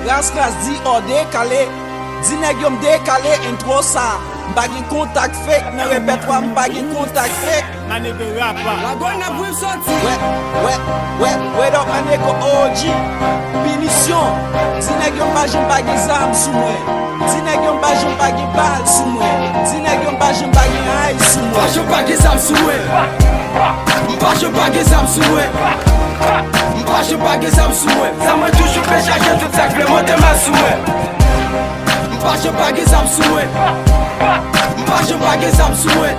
ras di or décalé. Di nèg yo m'décalé intro ça. M'pa gen contact fake, nan répète-toi m'pa gen contact fake. Ma nègre rap. La bonne n'a plus sorti. Wait up, ma nègre OG. Punition. Di nèg yo m'pa gen zam sou mwen. Di nèg yo m'pa gen bal sou mwen. Di nèg yo m'pa gen ay sou mwen. M'pa gen zam sou mwen. M'pa gen zam sou mwen. M'pa gen zam sou mwen. Ça m'a toujours fait changer tout ça, vle monter ma sou mwen. M'pa gen zam sou mwen. M'pa gen zam sou mwen.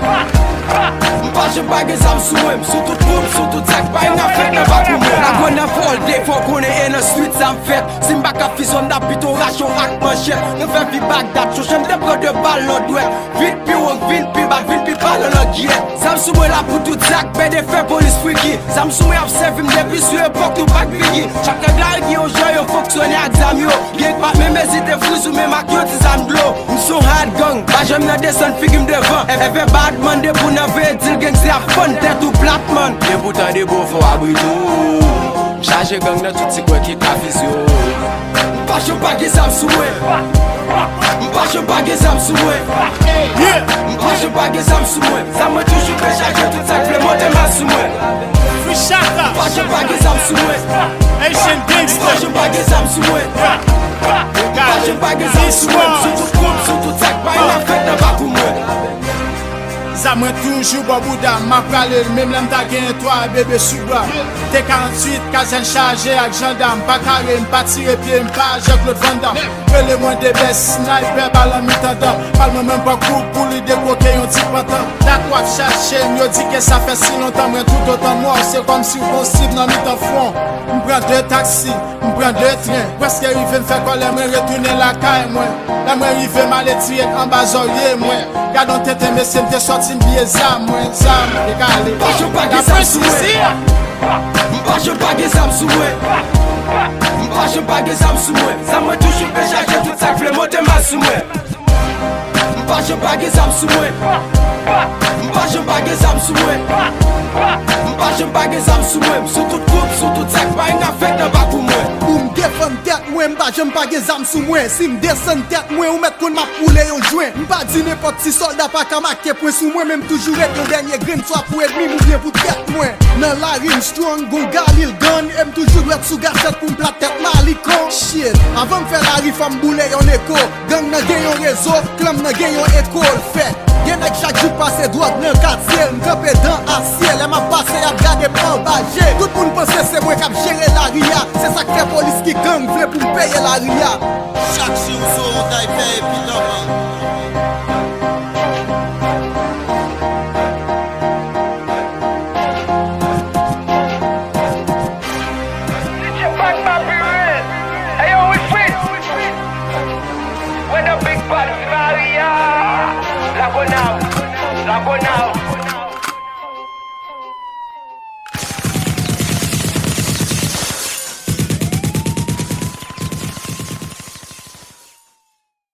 M'pa gen zam sou mwen. Sou tout boum, sou tout sak, pa yon a fèt nan pa pou mwen. La gwen nan vol day, fò konen en a street sam fèt. Si m'bak a fison da pito rachon ak manchet. Mwen fè fi Bagdad, chou jem de pre de bal nan dwet. Vin pi wong, vin pi bak, vin pi bal nan giet. Zam sou mwen la pou tout sak, be de fè polis freaky. Zam sou mwen observe m depi sou epok nou bak bigi. Chak regla gi yo jè yo foksone ak zam yo. Yek pat mè mezite fris ou mè mak yo ti zam dlo. M son hard gang, ba jem nan desan figi m devan. Efe bad man de pou nan ve dil gang se a fun tèt ou plat man. Ye boutan de bo fò abritou. Charge gang nan tout si kwe ki ka fizyo. M'pa gen zam sou mwen. M'pa gen zam sou mwen. M'pa gen zam sou mwen. Ça m'a toujours fait changer tout ça, vle monter ma sou mwen. Free Shaka. M'pa gen zam sou mwen. Asian gangster. M'pa gen zam sou mwen. M'pa gen zam sou mwen. Sou tout koum, sou tout sak, pa yon a fèt nan pa pou mwen. Ça m'a toujours babouda, m'a pralé, même l'âme ta gen toi, bébé soubra. T48, kazen chargé avec gendarme, pas carré, m'pas tiré pied, m'pas Jean-Claude Van Damme. Fais-le moins des bestes, sniper, ballon mi-tendant. Parle même pas coup pour lui débloquer un petit pantin. La quoi chercher, m'yo dit que ça fait si longtemps, mais tout autant moi, c'est comme si on cible dans mi-temps front. M'prends 2 taxis, m'prends 2 trains. Presque arrivé m'fait quoi, l'aimerait retourner la caille, moi. L'aimerait arriver mal étiré en bas oreiller, moi. Gardons tête, mais c'est m'te sorti m'bier zam, moi, zam, décalé. M'pa gen zam sou mwen. M'pa gen zam sou mwen. M'pa gen zam sou mwen. Ça m'a toujours fait changer tout ça, vle monter ma sou mwen. M'pa gen zam sou mwen. M'pa gen zam sou mwen. M'pa gen zam sou mwen. Sou tout koum, sou tout sak, pa yon a fèt nan pa pou mwen. Ou m'defon tèt mwen, m'pa gen zam sou mwen. Si m'desen tèt mwen, ou met kon ma poule yon jwen. M'pa di n'importe si soldat pa ka marqué point sou mwen. Même toujours être le dernier grain, soit pour ennemi ou bien pour tèt mwen. Nan la rime strong, gon galil gun. Aime toujours être sous gâchette pour m'plat tèt malikon. Shit, avant m'fè la rif, m'boule yon écho. Gang nan gen yon réseau, clam nan gen yon école. Fait, gen ek chaque jour passe droite nan quartier. M'crepé dans aciel, elle m'a passé à regarder pan bagé. Tout le monde pense c'est moi qui gérer la ria. C'est ça que fait police qui gang vle pour me payer la ria. Chaque jour sur on paye puis non. La go now.